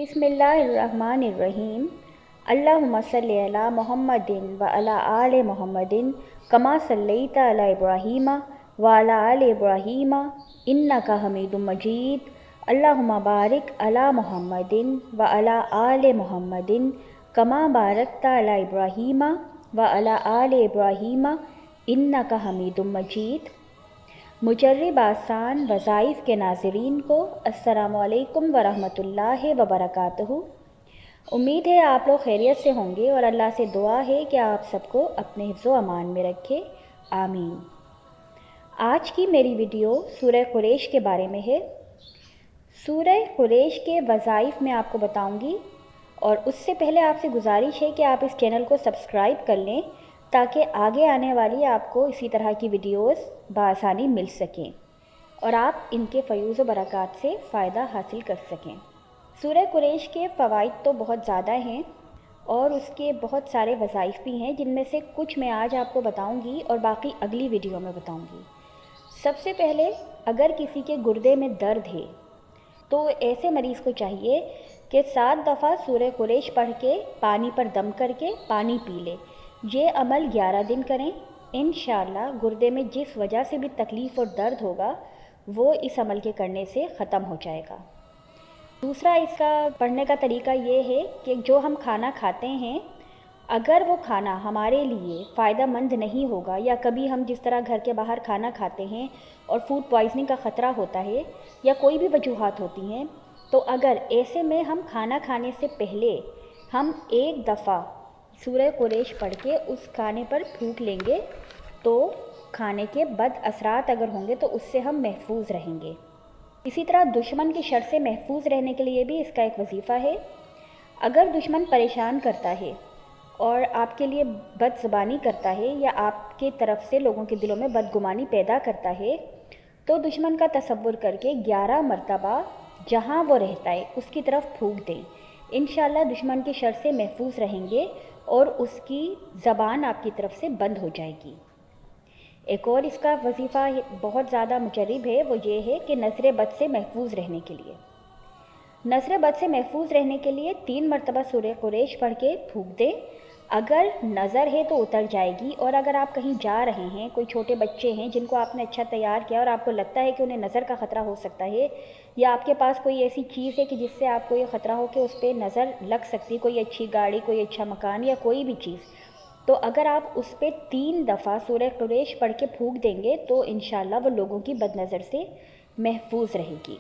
बिस्मिल्लाहिर्रहमानिर्रहीम। अल्लाहुम्मा सल्लि अला मुहम्मदिन व अला आले मुहम्मदिन कमा सल्लैता अला इब्राहीमा व अला आले इब्राहीमा इन्नका हमीदुम मजीद। अल्लाहुम्मा बारिक अला मुहम्मदिन व अला आले मुहम्मदिन कमा बारकता अला इब्राहीमा व अला आले इब्राहीमा इन्नका हमीदुम मजीद। मुजर्रिब आसान वज़ाइफ के नाज़रीन को अस्सलाम अलैकुम व रहमतुल्लाहि व बरकातुहू। उम्मीद है आप लोग खैरियत से होंगे और अल्लाह से दुआ है कि आप सबको अपने हिफ्ज़ो अमान में रखे, आमीन। आज की मेरी वीडियो सूरह कुरैश के बारे में है। सूरह कुरैश के वज़ाइफ में आपको बताऊंगी और उससे पहले आपसे गुजारिश है कि आप इस चैनल को सब्सक्राइब कर लें ताकि आगे आने वाली आपको इसी तरह की वीडियोस बआसानी मिल सकें और आप इनके फ़यूज़ व बरक़ात से फ़ायदा हासिल कर सकें। सूरह कुरैश के फ़वाइद तो बहुत ज़्यादा हैं और उसके बहुत सारे वज़ाइफ भी हैं, जिनमें से कुछ मैं आज आपको बताऊंगी और बाकी अगली वीडियो में बताऊंगी। सबसे पहले, अगर किसी के गुर्दे में दर्द है तो ऐसे मरीज़ को चाहिए कि 7 दफ़ा सूरह कुरैश पढ़ के पानी पर दम करके पानी पी ले। ये अमल 11 दिन करें। इंशाअल्लाह गुर्दे में जिस वजह से भी तकलीफ़ और दर्द होगा वो इस अमल के करने से ख़त्म हो जाएगा। दूसरा इसका पढ़ने का तरीका ये है कि जो हम खाना खाते हैं, अगर वो खाना हमारे लिए फ़ायदेमंद नहीं होगा या कभी हम जिस तरह घर के बाहर खाना खाते हैं और फूड पॉइज़निंग का ख़तरा होता है या कोई भी वजूहात होती हैं, तो अगर ऐसे में हम खाना खाने से पहले हम 1 दफ़ा सूरह कुरैश पढ़ के उस खाने पर फूंक लेंगे तो खाने के बद असरात अगर होंगे तो उससे हम महफूज रहेंगे। इसी तरह दुश्मन की शर से महफूज रहने के लिए भी इसका एक वजीफ़ा है। अगर दुश्मन परेशान करता है और आपके लिए बदज़बानी करता है या आपके तरफ से लोगों के दिलों में बदगुमानी पैदा करता है, तो दुश्मन का तसव्वुर करके 11 मरतबा जहाँ वो रहता है उसकी तरफ फूंक दें। इंशाअल्लाह दुश्मन की शर से महफूज रहेंगे और उसकी ज़बान आपकी तरफ से बंद हो जाएगी। एक और इसका वजीफ़ा बहुत ज़्यादा मुजर्रिब है, वो ये है कि नज़र बद से महफूज रहने के लिए, नज़र बद से महफूज रहने के लिए 3 मरतबा सूरह कुरैश पढ़ के फूंक दें। अगर नज़र है तो उतर जाएगी, और अगर आप कहीं जा रहे हैं, कोई छोटे बच्चे हैं जिनको आपने अच्छा तैयार किया और आपको लगता है कि उन्हें नज़र का ख़तरा हो सकता है, या आपके पास कोई ऐसी चीज़ है कि जिससे आपको ये ख़तरा हो कि उस पर नज़र लग सकती है, कोई अच्छी गाड़ी, कोई अच्छा मकान या कोई भी चीज़, तो अगर आप उस पर 3 दफ़ा सूरह कुरैश पढ़ के फूंक देंगे तो इंशाअल्लाह वो लोगों की बदनज़र से महफूज रहेगी।